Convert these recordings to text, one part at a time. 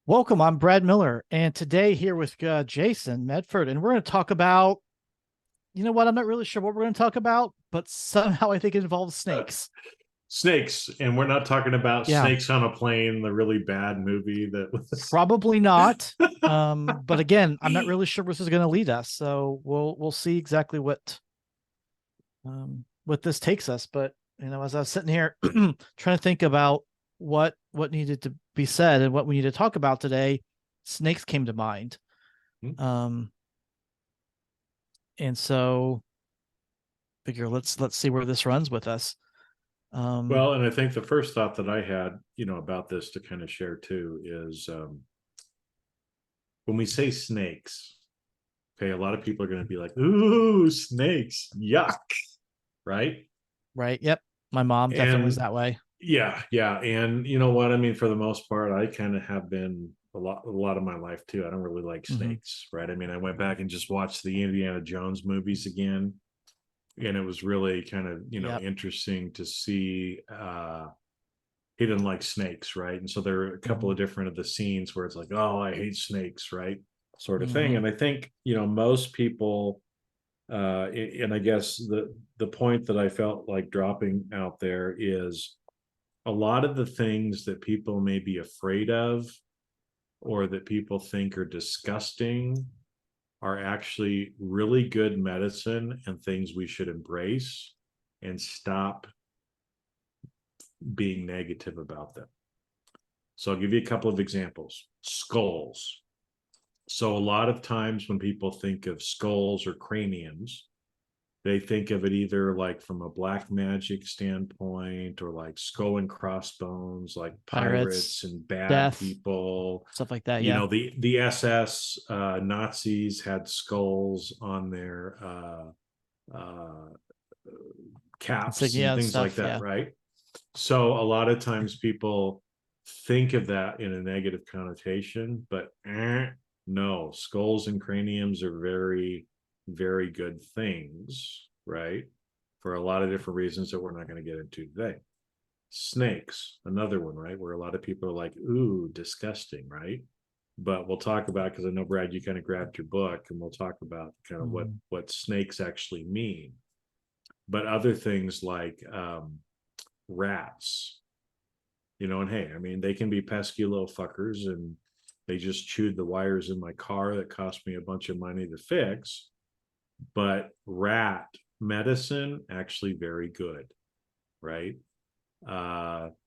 Welcome, I'm Brad Miller, and today here with Jason Medford, and we're going to talk about, you know what, I'm not really sure what we're going to talk about, but somehow I think it involves snakes. Snakes, and we're not talking about Yeah, Snakes on a Plane, the really bad movie that was. probably not. But again, I'm not really sure where this is going to lead us, so we'll see exactly what this takes us. But as I was sitting here trying to think about what needed to be said and what we need to talk about today, snakes came to mind. Um, and so figure let's see where this runs with us. Um, Well, and I think the first thought that I had, about this to kind of share too is when we say snakes, okay, a lot of people are going to be like, "Ooh, snakes, yuck," right? right. Yep. My mom definitely was And that way. yeah, yeah, and you know what? I mean, for the most part, I kind of have been a lot of my life too. I don't really like Hmm. snakes, right? I mean, I went back and just watched the Indiana Jones movies again, and it was really kind of Yep. interesting to see he didn't like snakes, right? And so there are a couple Hmm. of different of the scenes where it's like, oh, I hate snakes, right? Sort of thing. Hmm. And I think most people and I guess the point that I felt like dropping out there is a lot of the things that people may be afraid of or that people think are disgusting are actually really good medicine and things we should embrace and stop being negative about them. So I'll give you a couple of examples. Skulls. So a lot of times when people think of skulls or craniums, they think of it either like from a black magic standpoint or like skull and crossbones, like Pirates, pirates and bad death, people. stuff like that. Yeah. The SS Nazis had skulls on their caps and Insignia and things like stuff. that, Yeah. right? So a lot of times people think of that in a negative connotation, but no, skulls and craniums are very, very good things, right? For a lot of different reasons that we're not going to get into today. Snakes, another one, right? Where a lot of people are like, ooh, disgusting, right? But we'll talk about, because I know Brad, you kind of grabbed your book, and we'll talk about kind of what Mhm. what snakes actually mean. But other things like rats, and hey, I mean, they can be pesky little fuckers, and they just chewed the wires in my car that cost me a bunch of money to fix. But rat medicine actually very good, right?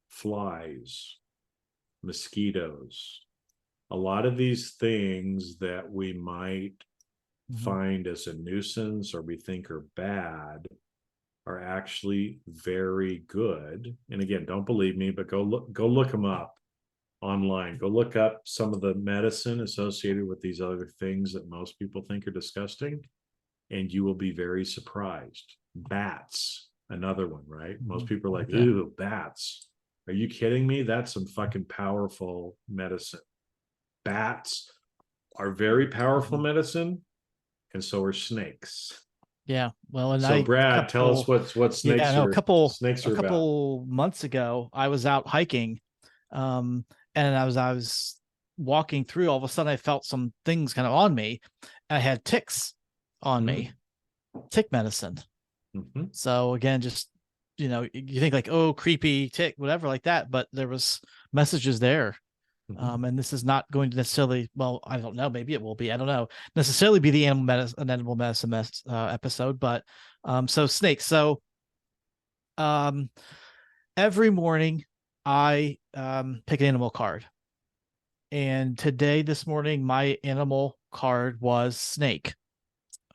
Flies, mosquitoes, a lot of these things that we might Mhm. find as a nuisance or we think are bad are actually very good. And again, don't believe me, but go look them up online. Go look up some of the medicine associated with these other things that most people think are disgusting, and you will be very surprised. Bats, another one, right? Most Mhm. people are like, Yep. ooh, bats. Are you kidding me? That's some fucking powerful medicine. Bats are very powerful Mhm. medicine, and so are snakes. Yeah. Well, and So I Brad, tell us couple, what yeah, snakes no, a are couple snakes a are about. couple months ago, I was out hiking, um, and I was walking through. All of a sudden, I felt some things kind of on me. I had ticks on me, Mm-hmm. tick medicine. Mm-hmm. So again, just you think like, oh, creepy tick, whatever, like that, but there was messages there. Mm-hmm. And this is not going to necessarily, well, I don't know, maybe it will be, I don't know, necessarily be the animal medicine episode, but so snakes. So um, every morning I pick an animal card, and this morning, my animal card was snake.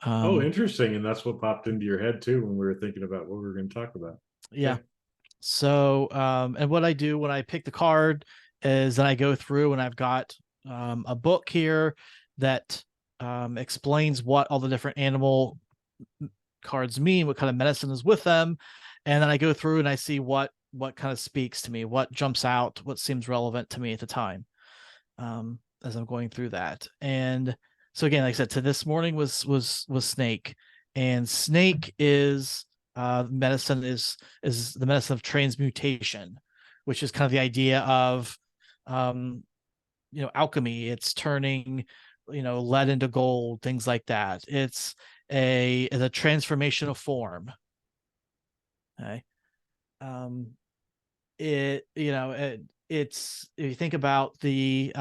Oh, Um, interesting. And that's what popped into your head too when we were thinking about what we were going to talk about. yeah. Okay. So, and what I do when I pick the card is then I go through and I've got a book here that explains what all the different animal cards mean, what kind of medicine is with them, and then I go through and I see what kind of speaks to me, what jumps out, what seems relevant to me at the time, as I'm going through that. And so again, like I said, to this morning was snake, and snake is medicine is the medicine of transmutation, which is kind of the idea of um, alchemy. It's turning, lead into gold, things like that. It's a transformational form. Okay. Um, it's, if you think about the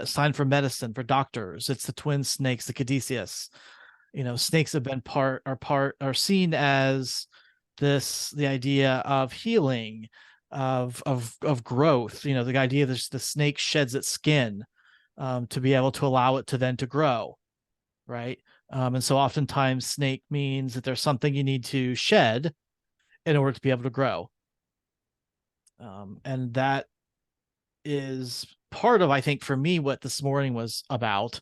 sign for medicine for doctors, it's the twin snakes, the caduceus. Snakes have been are seen as the idea of healing, of growth. The idea that the snake sheds its skin, to be able to allow it to then to grow, right? And so oftentimes snake means that there's something you need to shed in order to be able to grow. And that is part of, I think, for me, what this morning was about,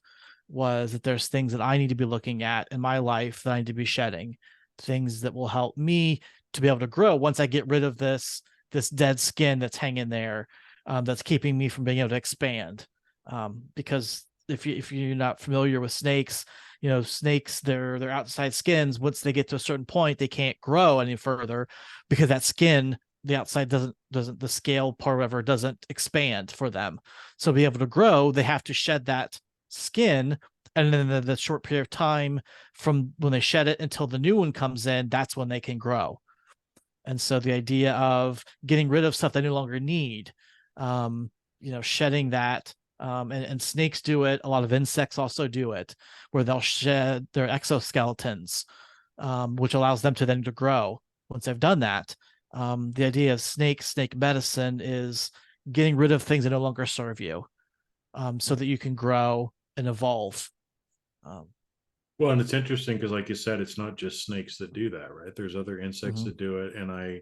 was that there's things that I need to be looking at in my life that I need to be shedding, things that will help me to be able to grow once I get rid of this dead skin that's hanging there, that's keeping me from being able to expand. Because if you're not familiar with snakes, snakes, their outside skins, once they get to a certain point, they can't grow any further, because that skin, the outside doesn't the scale part, whatever, doesn't expand for them. So to be able to grow, they have to shed that skin, and then the short period of time from when they shed it until the new one comes in, that's when they can grow. And so the idea of getting rid of stuff they no longer need, shedding that, and snakes do it. A lot of insects also do it, where they'll shed their exoskeletons, which allows them to then to grow. Once they've done that, the idea of snake medicine is getting rid of things that no longer serve you, so that you can grow and evolve. Um, Well, and it's interesting because, like you said, it's not just snakes that do that, right? There's other insects mhm, that do it, and I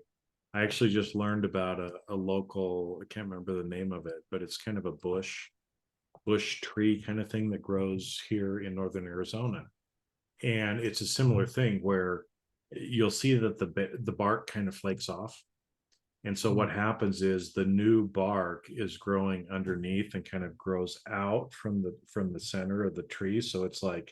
actually just learned about a local, I can't remember the name of it, but it's kind of a bush tree kind of thing that grows here in northern Arizona. And it's a similar thing where you'll see that the bark kind of flakes off. And so mhm, what happens is the new bark is growing underneath and kind of grows out from the center of the tree. So it's like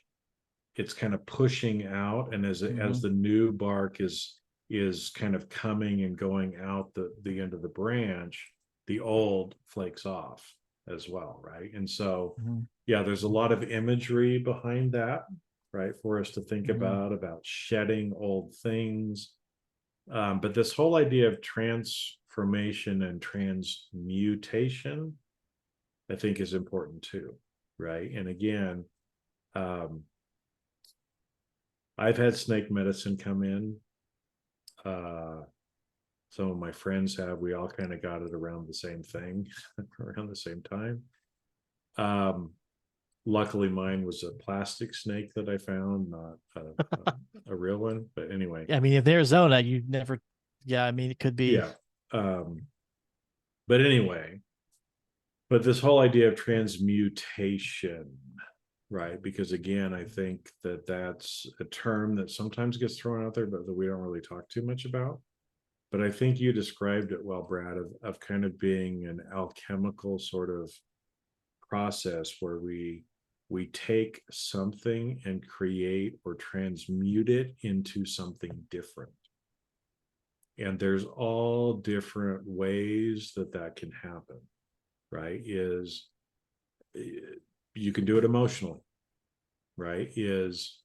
it's kind of pushing out, and as mhm, the new bark is kind of coming and going out the end of the branch, the old flakes off as well, right? And so mhm, yeah, there's a lot of imagery behind that, right, for us to think mhm, about shedding old things. But this whole idea of transformation and transmutation, I think, is important too, right? And again, um, I've had snake medicine come in. Uh, some of my friends have. We all kind of got it around the same thing, around the same time. Um, Luckily, mine was a plastic snake that I found, not a real one. But anyway, I mean, if Arizona, you never, yeah, I mean, it could be. yeah. Um, but anyway, but this whole idea of transmutation, right? Because again, I think that that's a term that sometimes gets thrown out there, but that we don't really talk too much about. But I think you described it well, Brad, of kind of being an alchemical sort of process where we take something and create or transmute it into something different. And there's all different ways that that can happen, right? Is you can do it emotionally, right? Is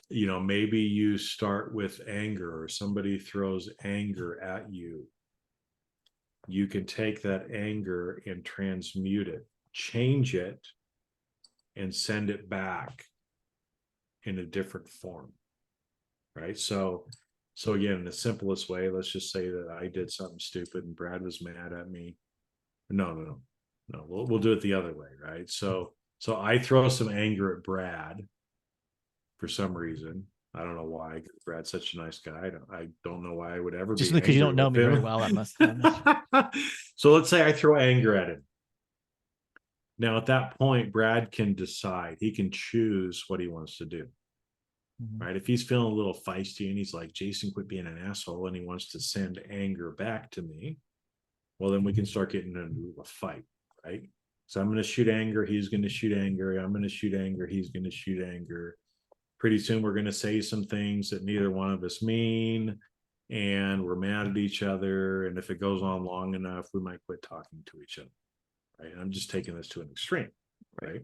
maybe you start with anger, or somebody throws anger at you. You can take that anger and transmute it, change it, and send it back in a different form, right? So again, the simplest way, let's just say that I did something stupid and Brad was mad at me. No, we'll do it the other way, right? So I throw some anger at Brad for some reason. I don't know why. Brad's such a nice guy. I don't know why I would ever Just be because you angry don't know with me very him. well, that must. That must So let's say I throw anger at him. Now, at that point, Brad can decide. He can choose what he wants to do, Mhm, right? If he's feeling a little feisty and he's like, Jason, quit being an asshole, and he wants to send anger back to me, well, then we can start getting into a fight, right? So I'm going to shoot anger. He's going to shoot anger. I'm going to shoot anger. He's going to shoot anger. Pretty soon, we're going to say some things that neither one of us mean, and we're mad at each other. And if it goes on long enough, we might quit talking to each other, right? I'm just taking this to an extreme, right?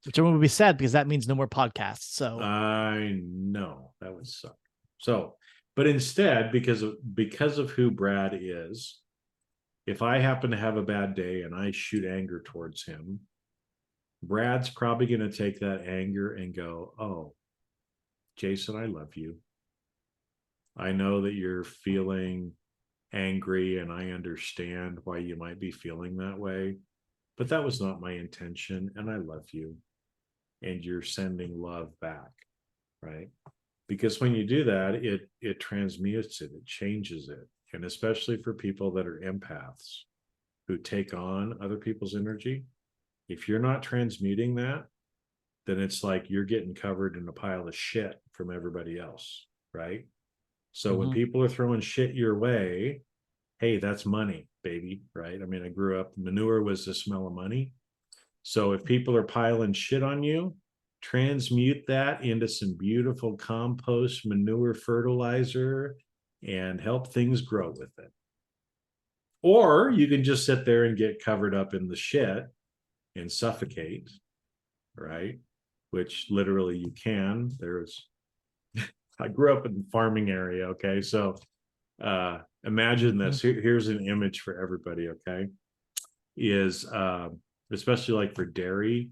Which would be sad because that means no more podcasts. So I know that would suck. So, but instead, because of who Brad is, if I happen to have a bad day and I shoot anger towards him, Brad's probably going to take that anger and go, "Oh, Jason, I love you. I know that you're feeling angry and I understand why you might be feeling that way, but that was not my intention and I love you." And you're sending love back, right? Because when you do that, it transmutes it, it changes it. And especially for people that are empaths who take on other people's energy, if you're not transmuting that, then it's like you're getting covered in a pile of shit from everybody else, right? So when people are throwing shit your way, hey, that's money, baby, right? I mean, I grew up, manure was the smell of money. So if people are piling shit on you, transmute that into some beautiful compost, manure, fertilizer, and help things grow with it. Or you can just sit there and get covered up in the shit and suffocate, right? Which literally you can. I grew up in the farming area, okay? So imagine this. Here's an image for everybody, okay? Is especially like for dairy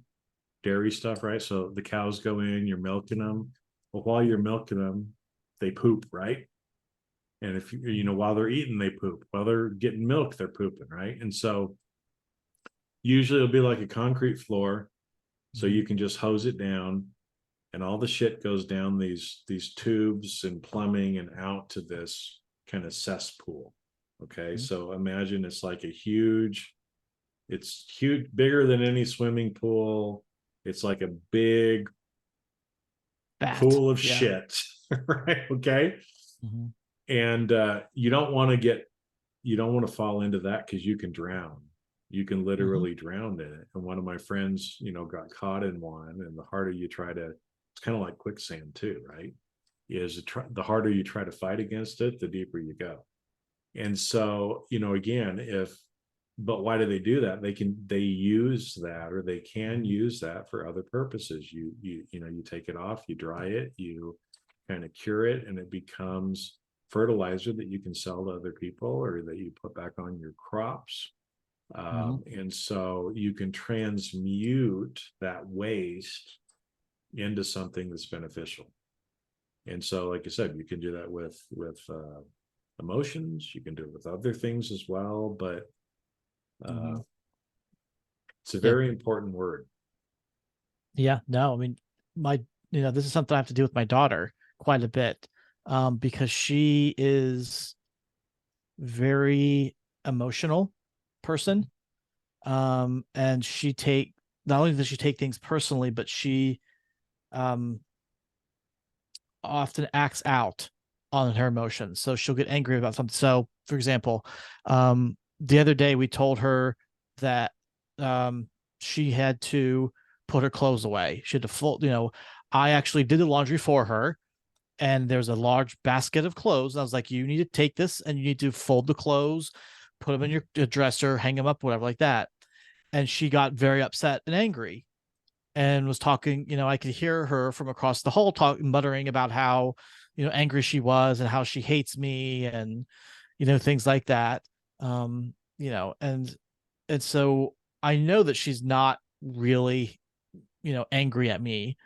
stuff, right? So the cows go in, you're milking them. Well, while you're milking them, they poop, right? And if you know, while they're eating, they poop. While they're getting milk, they're pooping, right? And so usually it'll be like a concrete floor, so you can just hose it down, and all the shit goes down these tubes and plumbing and out to this kind of cesspool. Okay, so imagine it's like it's huge, bigger than any swimming pool. It's like a big pool of shit, right? Okay. And you don't want to fall into that because you can drown. You can literally drown in it. And one of my friends, got caught in one. And the harder you try to, it's kind of like quicksand too, right? The harder you try to fight against it, the deeper you go. And so, again, but why do they do that? They use that, or they can use that for other purposes. You take it off, you dry it, you kind of cure it, and it becomes fertilizer that you can sell to other people or that you put back on your crops. And so you can transmute that waste into something that's beneficial. And so, like I said, you can do that with emotions. You can do it with other things as well, but it's a very important word. Yeah, no, I mean, this is something I have to do with my daughter quite a bit, because she is very emotional person. And not only does she take things personally, but she often acts out on her emotions. So she'll get angry about something. So, for example, the other day we told her that she had to put her clothes away. She had to fold, I actually did the laundry for her, and there's a large basket of clothes. And I was like, you need to take this and you need to fold the clothes, put them in your dresser, hang them up, whatever, like that. And she got very upset and angry and was talking, I could hear her from across the hall muttering about how, angry she was and how she hates me and, things like that. And so I know that she's not really, angry at me,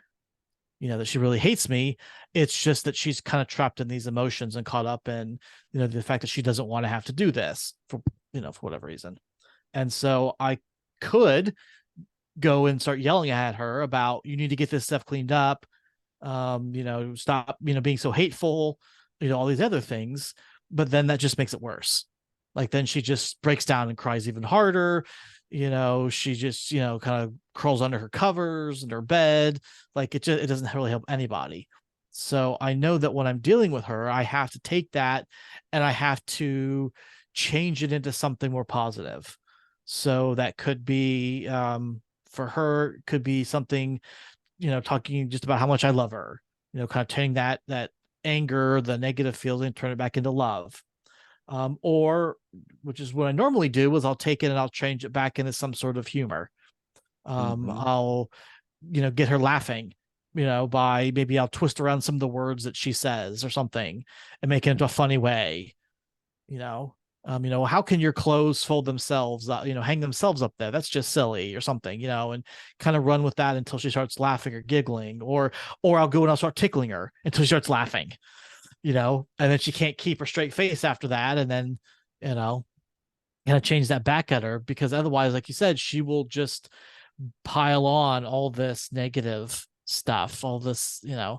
that she really hates me. It's just that she's kind of trapped in these emotions and caught up in, the fact that she doesn't want to have to do this for whatever reason. And so I could go and start yelling at her about, you need to get this stuff cleaned up, stop, being so hateful, all these other things. But then that just makes it worse. Like then she just breaks down and cries even harder. She just, kind of crawls under her covers in her bed. Like it doesn't really help anybody. So I know that when I'm dealing with her, I have to take that and I have to change it into something more positive. So that could be, for her, could be something, talking just about how much I love her, kind of turning that anger, the negative feeling, turn it back into love. Or, which is what I normally do, is I'll take it and I'll change it back into some sort of humor. Mhm. I'll, get her laughing, by maybe I'll twist around some of the words that she says or something and make it into a funny way, you know. How can your clothes fold themselves up, hang themselves up there? That's just silly or something, and kind of run with that until she starts laughing or giggling, or I'll go and I'll start tickling her until she starts laughing, and then she can't keep her straight face after that. And then, you know, kind of change that back at her, because otherwise, like you said, she will just pile on all this negative stuff, all this, and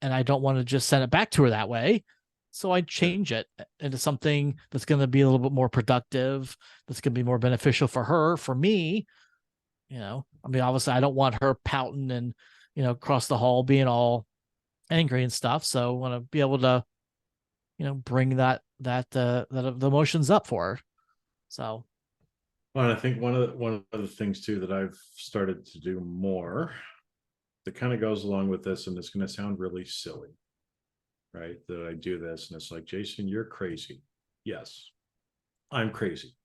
I don't want to just send it back to her that way. So I Yeah. change it into something that's going to be a little bit more productive, that's going to be more beneficial for her, for me. I mean, obviously, I don't want her pouting and, across the hall being all angry and stuff. So I want to be able to, bring that the emotions up for her. So. Well, and I think one of the things too that I've started to do more that kind of goes along with this, and it's going to sound really silly, right? That I do this, and it's like, Jason, you're crazy. Yes, I'm crazy,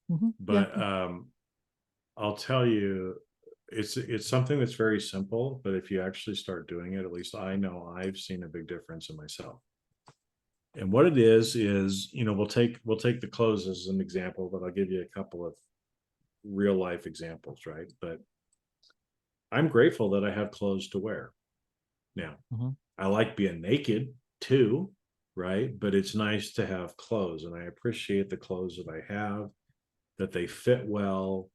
Yeah. but I'll tell you, it's something that's very simple, but if you actually start doing it, at least I know I've seen a big difference in myself. And what it is, we'll take the clothes as an example, but I'll give you a couple of real life examples, right? But I'm grateful that I have clothes to wear. Now, Mm-hmm. I like being naked too, right? But it's nice to have clothes, and I appreciate the clothes that I have, that they fit well,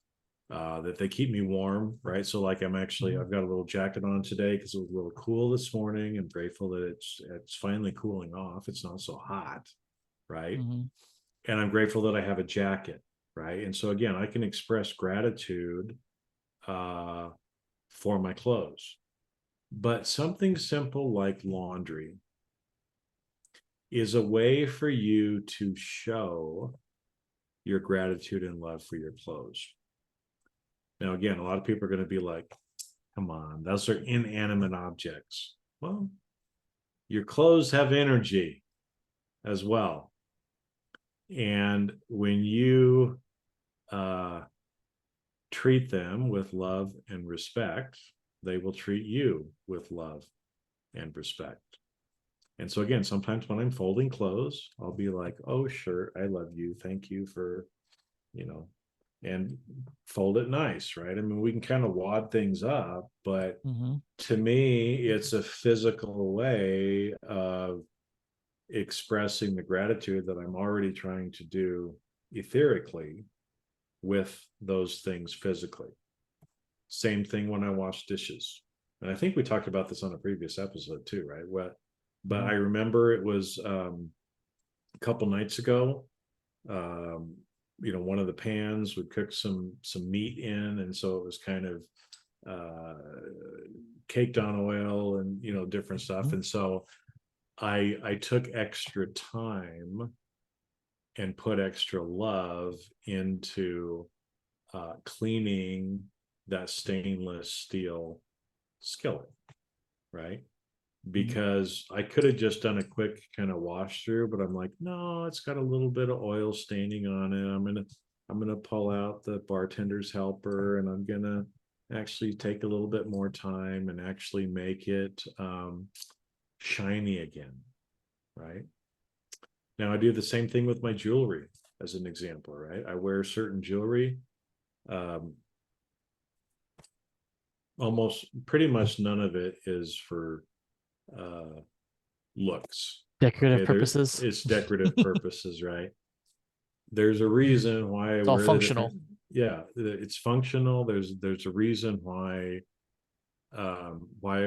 that they keep me warm, right? So, like, Mm-hmm. I've got a little jacket on today because it was a little cool this morning. I'm grateful that it's finally cooling off. It's not so hot, right? Mm-hmm. And I'm grateful that I have a jacket, right? And so again, I can express gratitude uh, for my clothes. But something simple like laundry is a way for you to show your gratitude and love for your clothes. Now, again, a lot of people are going to be like, come on, those are inanimate objects. Well, your clothes have energy as well. And when you uh, treat them with love and respect, they will treat you with love and respect. And so again, sometimes when I'm folding clothes, I'll be like, "Oh, sure, I love you. Thank you for, you know," and fold it nice, right? I mean, we can kind of wad things up, but Mm-hmm. to me, it's a physical way of expressing the gratitude that I'm already trying to do etherically with those things physically. Same thing when I wash dishes. And I think we talked about this on a previous episode too, right? But Mm-hmm. I remember it was a couple nights ago. Um, one of the pans would cook some meat in, and so it was kind of uh, caked on oil and different stuff. And so I took extra time and put extra love into cleaning that stainless steel skillet, right? Mm-hmm. Because I could have just done a quick kind of wash through, but I'm like, no, it's got a little bit of oil staining on it. I'm gonna pull out the bartender's helper, and I'm gonna actually take a little bit more time and actually make it shiny again, right? Now I do the same thing with my jewelry as an example, right? I wear certain jewelry. Um, Almost pretty much none of it is for uh, looks. Decorative Okay, there purposes. it's decorative purposes, right? There's a reason why I It's all wear the different. functional. Yeah, it's functional. There's a reason why I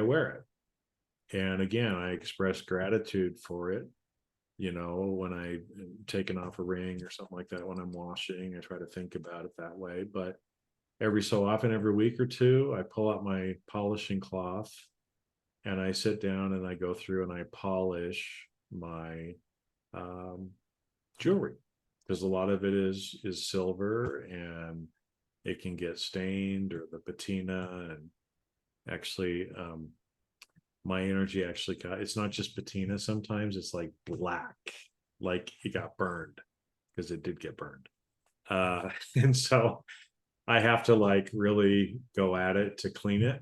wear it, and again, I express gratitude for it. When I taking off a ring or something like that when I'm washing, I try to think about it that way. But every so often, every week or two, I pull out my polishing cloth and I sit down and I go through and I polish my um, jewelry, because a lot of it is silver and it can get stained, or the patina. And actually, my energy actually it's not just patina, sometimes it's like black, like it got burned, because it did get burned. And so I have to like really go at it to clean it.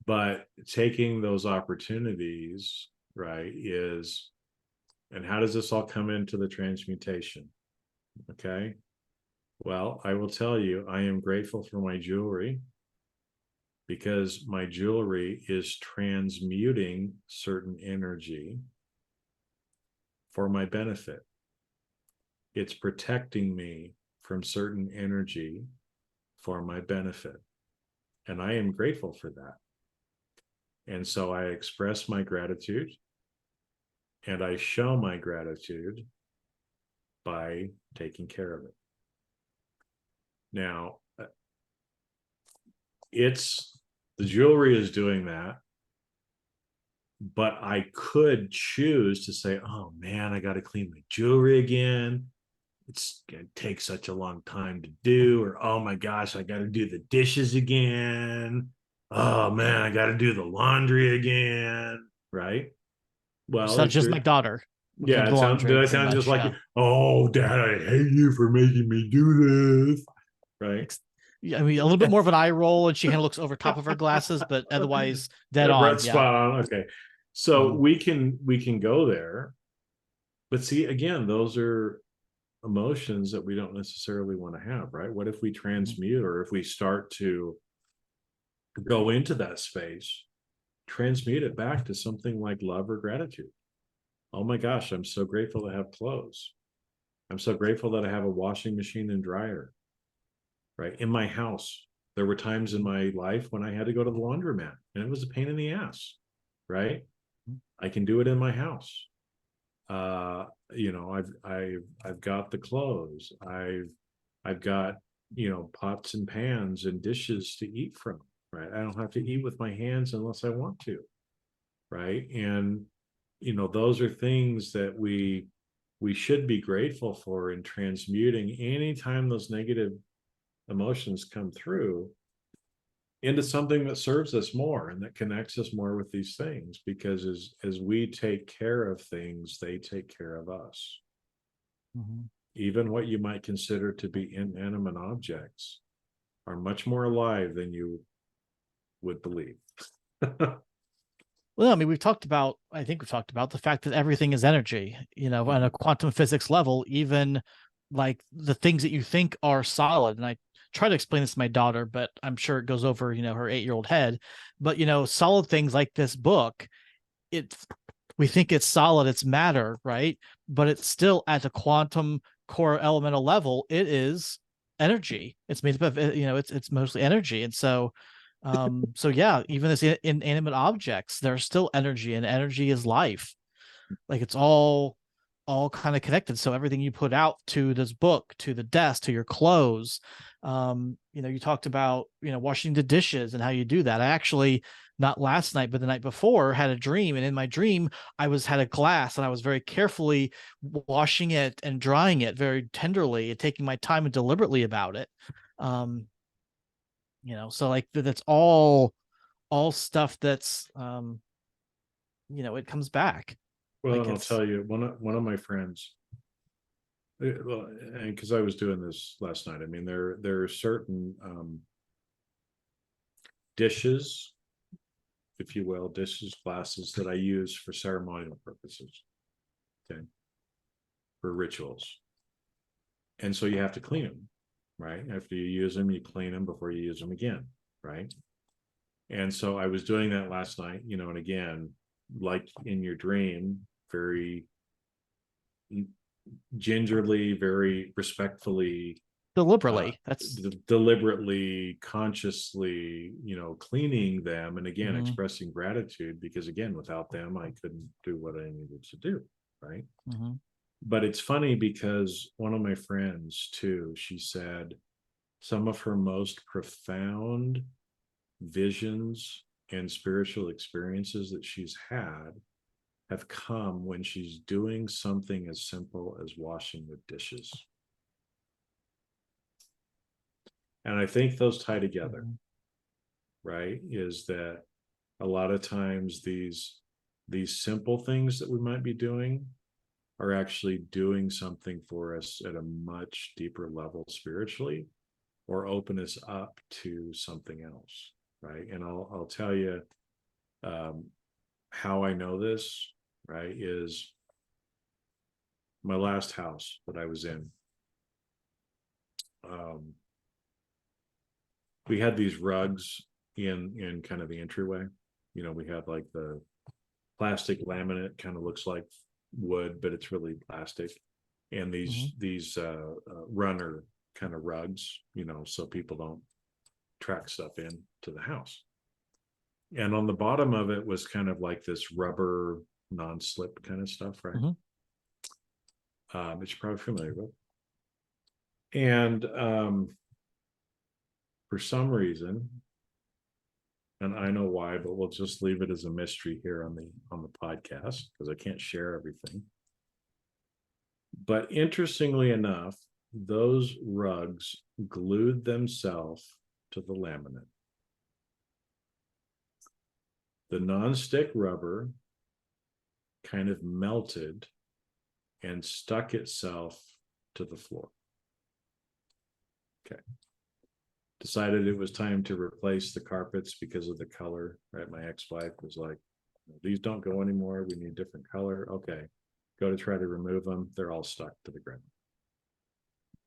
But taking those opportunities, right, is, and how does this all come into the transmutation? Okay. Well, I will tell you, I am grateful for my jewelry, because my jewelry is transmuting certain energy for my benefit. It's protecting me from certain energy for my benefit. And I am grateful for that. And so I express my gratitude, and I show my gratitude by taking care of it. Now, it's the jewelry is doing that, but I could choose to say, oh man, I got to clean my jewelry again. It's going to take such a long time to do. Or, oh my gosh, I got to do the dishes again. Oh man, I got to do the laundry again. Right. You Well, sound if just you're, my daughter with the yeah, laundry, did I pretty sound just much. like Yeah. you? Oh, Dad, I hate you for making me do this. Right. Yeah, I mean, a little bit more of an eye roll, and she kind of looks over top of her glasses, but otherwise dead on. Brett's Yeah. spot on. Okay. So Mhm. we can go there. But see, again, those are emotions that we don't necessarily want to have, right? What if we Mhm. transmute, or if we start to go into that space, transmute it back to something like love or gratitude? Oh my gosh, I'm so grateful to have clothes. I'm so grateful that I have a washing machine and dryer, right? In my house. There were times in my life when I had to go to the laundromat, and it was a pain in the ass, right? I can do it in my house. I've got the clothes. I've got, pots and pans and dishes to eat from, right? I don't have to eat with my hands unless I want to, right? And those are things that we should be grateful for in transmuting anytime those negative emotions come through into something that serves us more and that connects us more with these things, because as we take care of things, they take care of us. Mhm. Even what you might consider to be inanimate objects are much more alive than you would believe. Well, I mean, I think we've talked about the fact that everything is energy, on a quantum physics level, even like the things that you think are solid. And I try to explain this to my daughter, but I'm sure it goes over, her 8-year-old head. But, solid things like this book, it's, we think it's solid, it's matter, right? But it's still at a quantum core elemental level, it is energy. It's made up of, it's mostly energy. And so yeah, even as inanimate objects, there's still energy, and energy is life. Like it's all kind of connected. So everything you put out to this book, to the desk, to your clothes, you talked about, washing the dishes and how you do that. I actually, not last night, but the night before, had a dream. And in my dream, had a glass, and I was very carefully washing it and drying it very tenderly and taking my time and deliberately about it. Um, so like that's all stuff that's it comes back. Well, Like and I'll it's tell you, one of my friends, well, and because I was doing this last night, I mean, there are certain dishes, if you will, dishes, glasses that I use for ceremonial purposes, okay, for rituals. And so you have to clean them, right? After you use them, you clean them before you use them again, right? And so I was doing that last night, and again, like in your dream, very gingerly, very respectfully, deliberately. That's deliberately, consciously, cleaning them, and again, mhm, expressing gratitude, because again, without them, I couldn't do what I needed to do, right? mhm. But it's funny because one of my friends too, she said some of her most profound visions and spiritual experiences that she's had have come when she's doing something as simple as washing the dishes. And I think those tie together, Mhm. right? Is that a lot of times these simple things that we might be doing are actually doing something for us at a much deeper level spiritually, or open us up to something else, right? And I'll tell you how I know this, right, is my last house that I was in. We had these rugs in kind of the entryway. You know, we had like the plastic laminate, kind of looks like wood, but it's really plastic. And these runner kind of rugs, you know, so people don't track stuff in to the house. And on the bottom of it was kind of like this rubber non-slip kind of stuff, right? That you're probably familiar with. And for some reason, and I know why, but we'll just leave it as a mystery here on the podcast because I can't share everything. But interestingly enough, those rugs glued themselves to the laminate. The nonstick rubber kind of melted and stuck itself to the floor. Okay. Decided it was time to replace the carpets because of the color, right? My ex-wife was like, these don't go anymore. We need a different color. Okay. Go to try to remove them. They're all stuck to the ground.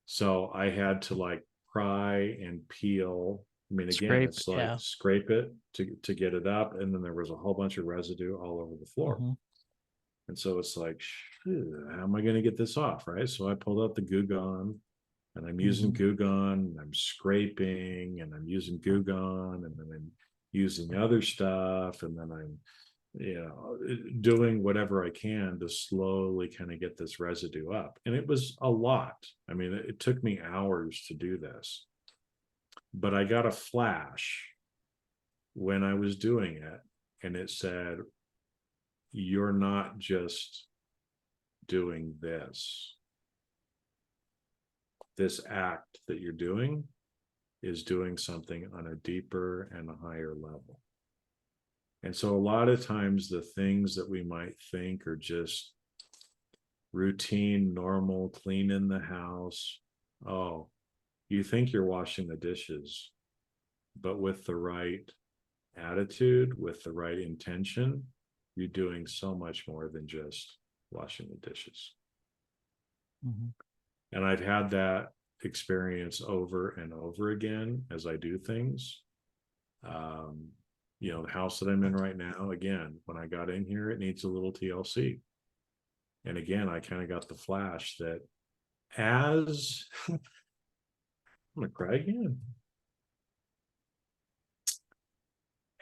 So I had to like pry and peel. I mean, again, it's like scrape it to get it up. And then there was a whole bunch of residue all over the floor. And so it's like, how am I going to get this off? Right. So I pulled out the Goo Gone, and I'm using Goo Gone, and I'm scraping, and I'm using Goo Gone, and then I'm using other stuff. And then I'm, you know, doing whatever I can to slowly kind of get this residue up. And it was a lot. I mean, it took me hours to do this, but I got a flash when I was doing it, and it said, you're not just doing this act that you're doing is doing something on a deeper and a higher level. And so a lot of times the things that we might think are just routine, normal, clean in the house. Oh, you think you're washing the dishes, but with the right attitude, with the right intention, you're doing so much more than just washing the dishes. And I've had that experience over and over again as I do things. You know, the house that I'm in right now, again, when I got in here, it needs a little TLC. And again, I kind of got the flash that as I'm gonna cry again.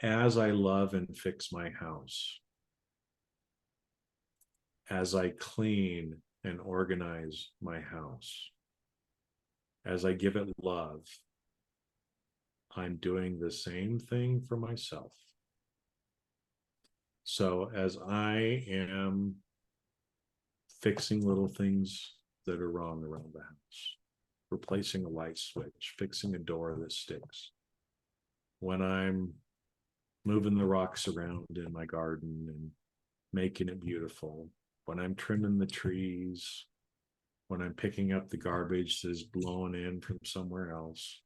As I love and fix my house, as I clean and organize my house, as I give it love, I'm doing the same thing for myself. So as I am fixing little things that are wrong around the house, replacing a light switch, fixing a door that sticks, when I'm moving the rocks around in my garden and making it beautiful, when I'm trimming the trees, when I'm picking up the garbage that's blown in from somewhere else,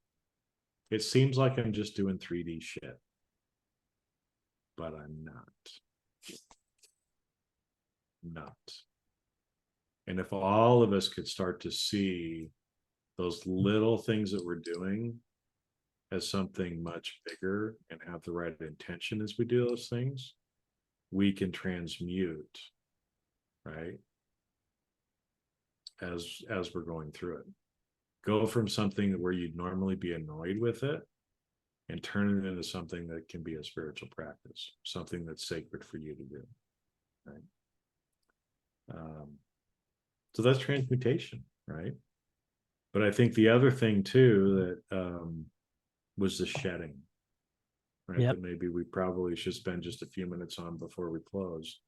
it seems like I'm just doing 3D shit, but I'm not. And if all of us could start to see those little things that we're doing as something much bigger and have the right intention as we do those things, we can transmute, right? As we're going through it. Go from something where you'd normally be annoyed with it and turn it into something that can be a spiritual practice, something that's sacred for you to do, right? So that's transmutation, right? But I think the other thing too that was the shedding, right? That maybe we probably should spend just a few minutes on before we close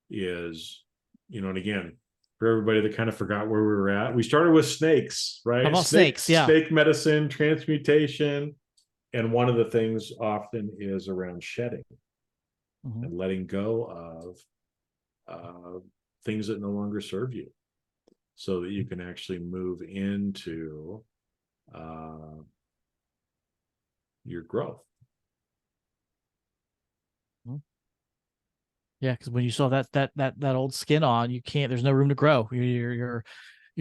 is, you know, and again, for everybody that kind of forgot where we were at, we started with snakes, right? About snakes, snake medicine, transmutation. And one of the things often is around shedding and letting go of things that no longer serve you, so that you can actually move into your growth. Yeah, because when you saw that old skin on, you can't. There's no room to grow. You're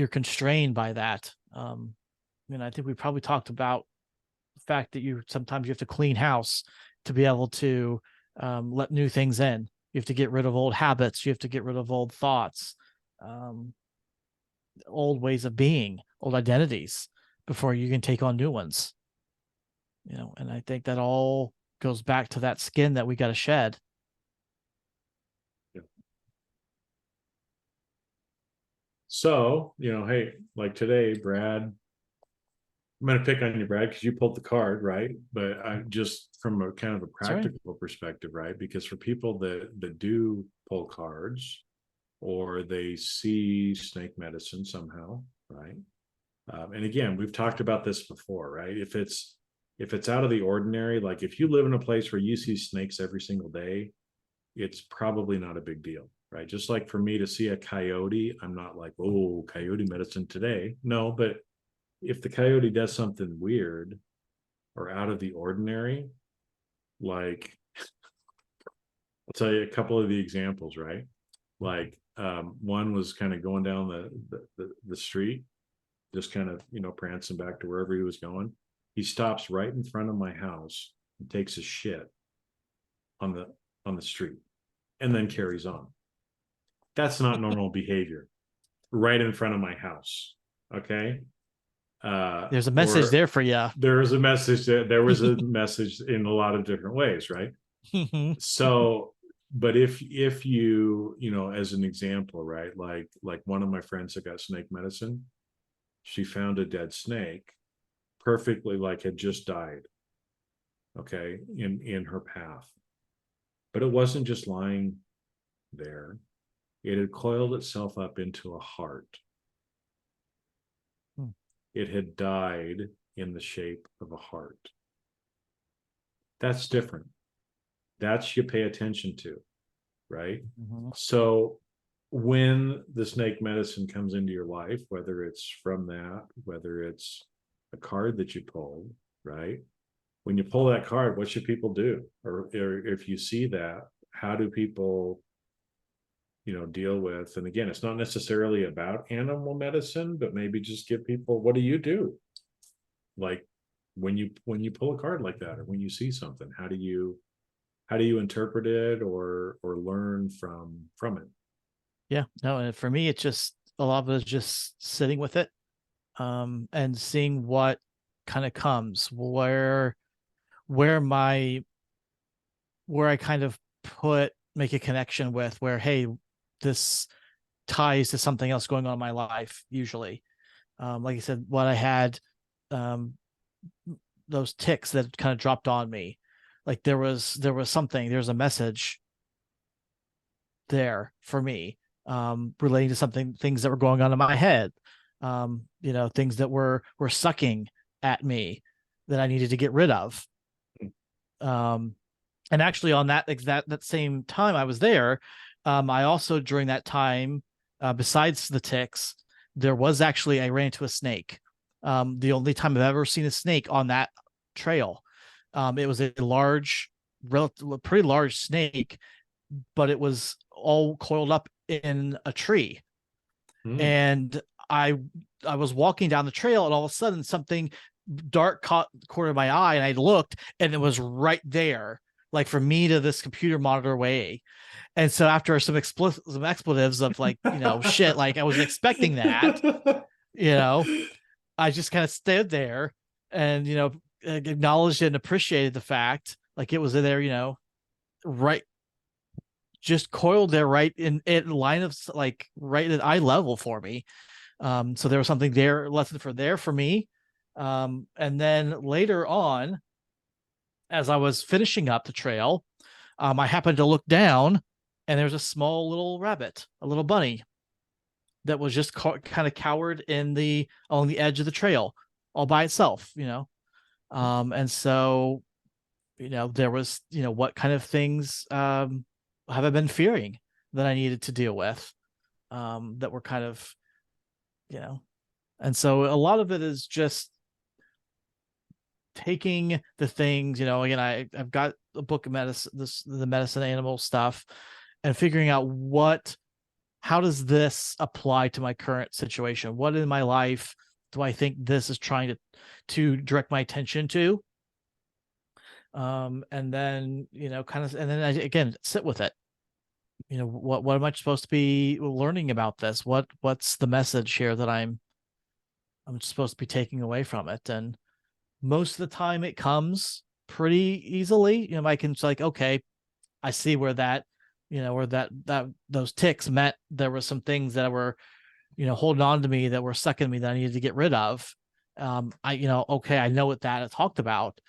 constrained by that. And I think we probably talked about the fact that you sometimes you have to clean house to be able to let new things in. You have to get rid of old habits. You have to get rid of old thoughts, um, old ways of being, old identities before you can take on new ones. And I think that all goes back to that skin that we got to shed. Yeah. So, hey, like today, Brad, I'm going to pick on you, Brad, because you pulled the card, right? But I just from a kind of a practical perspective, right? Because for people that do pull cards, or they see snake medicine somehow, right? And again, we've talked about this before, right? If it's out of the ordinary, like if you live in a place where you see snakes every single day, it's probably not a big deal, right? Just like for me to see a coyote, I'm not like, oh, coyote medicine today. No, but if the coyote does something weird or out of the ordinary, like I'll tell you a couple of the examples, right? Like one was kind of going down the street, just kind of prancing back to wherever he was going. He stops right in front of my house and takes a shit on the street, and then carries on. That's not normal behavior. Right in front of my house. Okay. There's a message there for you. There was a message in a lot of different ways, right? So, but if you as an example, right, like one of my friends that got snake medicine, she found a dead snake, perfectly, like had just died, okay, in her path, but it wasn't just lying there. It had coiled itself up into a heart. It had died in the shape of a heart. That's different. That's you pay attention to, right? So when the snake medicine comes into your life, whether it's from that, whether it's a card that you pulled, right? When you pull that card, what should people do? Or if you see that, how do people deal with? And again, it's not necessarily about animal medicine, but maybe just give people, what do you do, like when you pull a card like that, or when you see something, how do you interpret it or learn from it? Yeah, no, and for me, it's just a lot of it is just sitting with it, and seeing what kind of comes, where I kind of make a connection with, where, hey, this ties to something else going on in my life. Usually, like I said, what I had, those ticks that kind of dropped on me, like there was there's a message there for me, relating to things that were going on in my head, things that were sucking at me that I needed to get rid of. And actually on that same time I was there, I also, during that time, besides the ticks, there was actually, I ran into a snake. The only time I've ever seen a snake on that trail. It was a pretty large snake, but it was all coiled up in a tree. And I was walking down the trail, and all of a sudden something dark caught the corner of my eye, and I looked, and it was right there, like from me to this computer monitor away. And so after some expletives of like, shit, like I wasn't expecting that, I just kind of stood there and, acknowledged and appreciated the fact, like it was there, right, just coiled there, right in line of, like, right at eye level for me. So there was something there, lesson for me. And then later on, as I was finishing up the trail, I happened to look down, and there's a small little rabbit, a little bunny, that was just kind of cowered on the edge of the trail, all by itself. And so, there was, what kind of things have I been fearing that I needed to deal with? that were kind of, you know, and so a lot of it is just taking the things, again, I've got a book of medicine, the medicine animal stuff, and figuring out how does this apply to my current situation? What in my life do I think this is trying to direct my attention to? And then, kind of, and then again, sit with it. What am I supposed to be learning about this? What's the message here that I'm supposed to be taking away from it? And most of the time it comes pretty easily. I can like, okay, I see where that, where that those ticks meant there were some things that were, holding on to me, that were stuck in me, that I needed to get rid of. Okay, I know what that I talked about.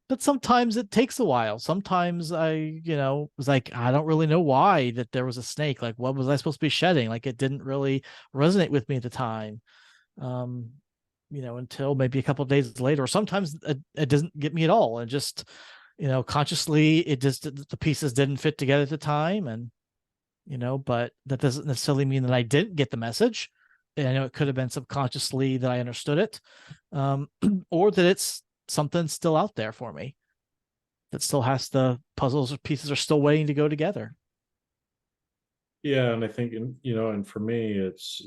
But sometimes it takes a while. Sometimes was like, I don't really know why that there was a snake. Like, what was I supposed to be shedding? Like, it didn't really resonate with me at the time. Um, until maybe a couple of days later, or sometimes it doesn't get me at all. And just, consciously, it just, the pieces didn't fit together at the time. And, but that doesn't necessarily mean that I didn't get the message. And I know it could have been subconsciously that I understood it, or that it's something still out there for me that still has the puzzles or pieces are still waiting to go together. Yeah, and I think, and for me, it's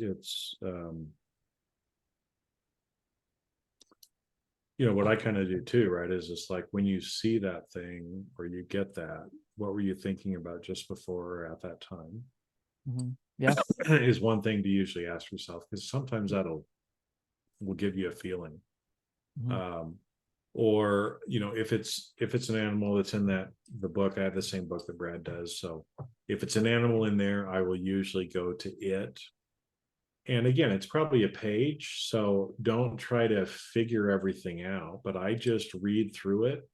what I kind of do too, right? Is it's like when you see that thing or you get that, what were you thinking about just before or at that time? Mm-hmm. Yeah. Is one thing to usually ask yourself, because sometimes will give you a feeling. Mm-hmm. Um, or if it's an animal that's in the book, I have the same book that Brad does. So if it's an animal in there, I will usually go to it. And again, it's probably a page, so don't try to figure everything out, but I just read through it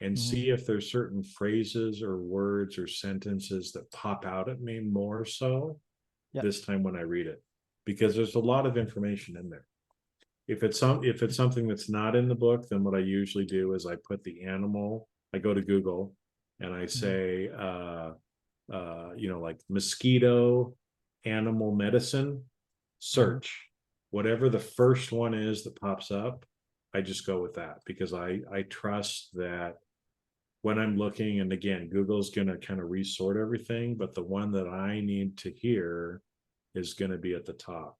and Mm-hmm. see if there's certain phrases or words or sentences that pop out at me more so Yep. this time when I read it, because there's a lot of information in there. If it's something that's not in the book, then what I usually do is I put the animal, I go to Google and I Mm-hmm. say like mosquito animal medicine Mm-hmm. search. Whatever the first one is that pops up, I just go with that, because I trust that when I'm looking, and again, Google's going to kind of resort everything, but the one that I need to hear is going to be at the top.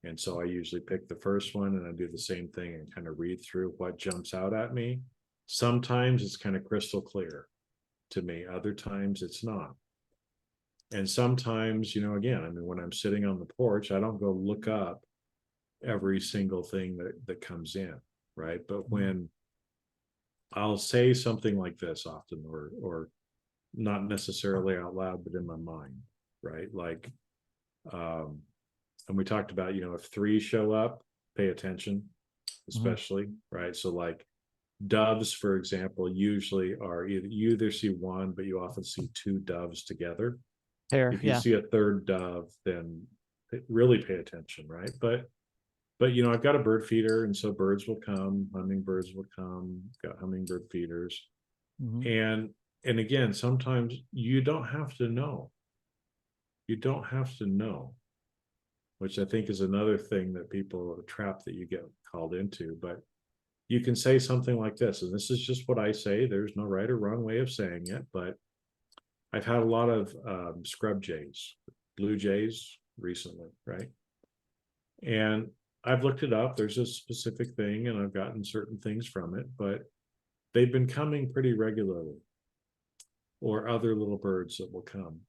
And so I usually pick the first one and I do the same thing and kind of read through what jumps out at me. Sometimes it's kind of crystal clear to me, other times it's not. And sometimes, again, I mean, when I'm sitting on the porch, I don't go look up every single thing that comes in, right? But Mm-hmm. when I'll say something like this often, or not necessarily out loud, but in my mind, right? Like, um, and we talked about, if three show up, pay attention, Mm-hmm. especially, right? So like doves, for example, usually are you either see one, but you often see two doves together. Hair. If you Yeah. see a third dove, then really pay attention, right? But I've got a bird feeder, and so birds will come, hummingbirds will come, got hummingbird feeders. Mm-hmm. And again, sometimes you don't have to know. You don't have to know, which I think is another thing that people, a trap that you get called into. But you can say something like this, and this is just what I say. There's no right or wrong way of saying it, but I've had a lot of scrub jays, blue jays recently, right? And I've looked it up. There's a specific thing, and I've gotten certain things from it, but they've been coming pretty regularly, or other little birds that will come.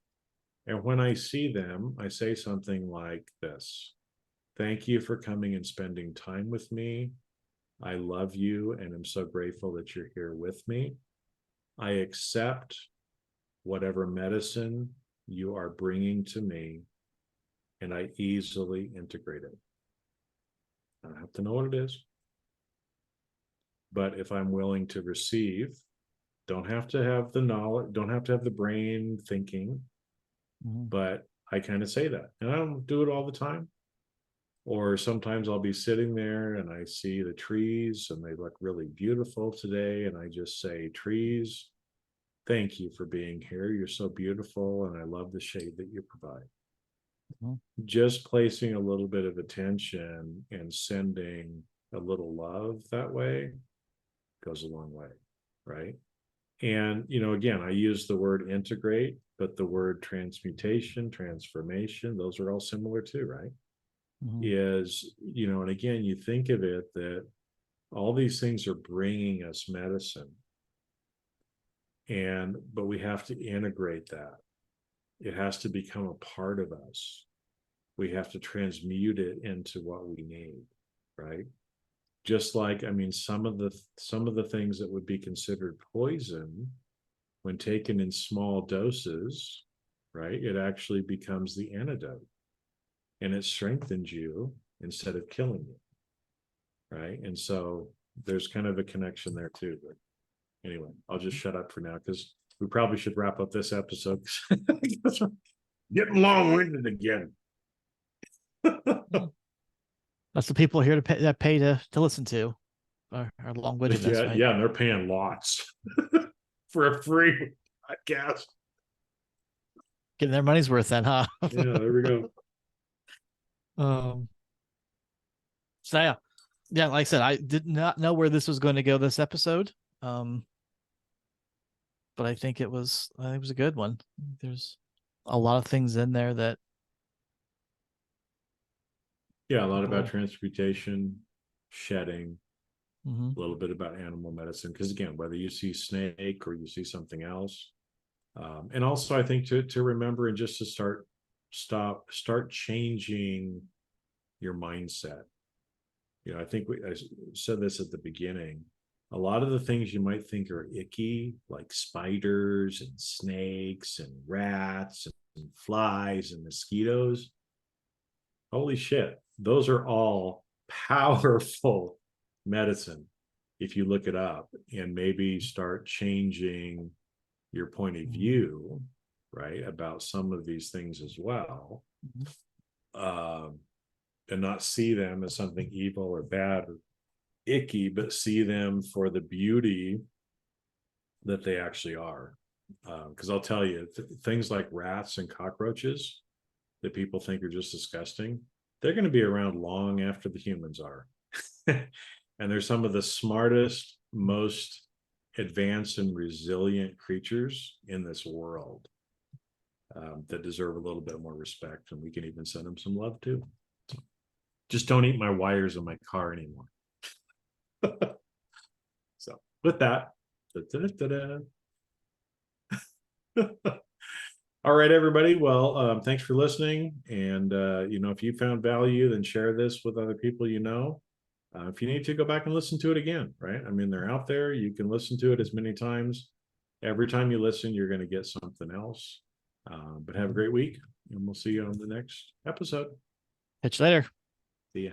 And when I see them, I say something like this: thank you for coming and spending time with me. I love you and am so grateful that you're here with me. I accept whatever medicine you are bringing to me, and I easily integrate it. I don't have to know what it is, but if I'm willing to receive, don't have to have the knowledge, don't have to have the brain thinking, Mm-hmm. but I kind of say that. And I don't do it all the time. Or sometimes I'll be sitting there and I see the trees and they look really beautiful today. And I just say, trees, thank you for being here. You're so beautiful. And I love the shade that you provide. Mhm. Just placing a little bit of attention and sending a little love that way goes a long way, right? And, again, I use the word integrate, but the word transmutation, transformation, those are all similar too, right? Mhm. And again, you think of it that all these things are bringing us medicine, but we have to integrate that. It has to become a part of us. We have to transmute it into what we need, right? Just like, I mean, some of the things that would be considered poison, when taken in small doses, right, it actually becomes the antidote, and it strengthens you instead of killing you, right? And so there's kind of a connection there too. But anyway, I'll just shut up for now, because we probably should wrap up this episode. Getting long-winded again. That's the people here that pay to listen to our long-windedness, Yeah, right? yeah, and they're paying lots for a free podcast. Getting their money's worth then, huh? Yeah, there we go. um so yeah, like I said, I did not know where this was going to go this episode. Um but I think it was a good one. There's a lot of things in there that Yeah, a lot about people. transportation, shedding, Mhm. a little bit about animal medicine. Because again, whether you see snake or you see something else, and also I think to remember, and just to start changing your mindset. I think I said this at the beginning. A lot of the things you might think are icky, like spiders and snakes and rats and flies and mosquitoes, holy shit, those are all powerful medicine if you look it up, and maybe start changing your point of Mhm. view, right, about some of these things as well. Mhm. um, and not see them as something evil or bad or icky, but see them for the beauty that they actually are. Because I'll tell you, things like rats and cockroaches that people think are just disgusting, they're going to be around long after the humans are. And they're some of the smartest, most advanced and resilient creatures in this world, that deserve a little bit more respect. And we can even send them some love too. Just don't eat my wires in my car anymore. So with that, da-da-da-da-da. All right, everybody. Well, thanks for listening. And, if you found value, then share this with other people you know. If you need to, go back and listen to it again, right? I mean, they're out there. You can listen to it as many times. Every time you listen, you're going to get something else. But have a great week, and we'll see you on the next episode. Catch you later. See ya.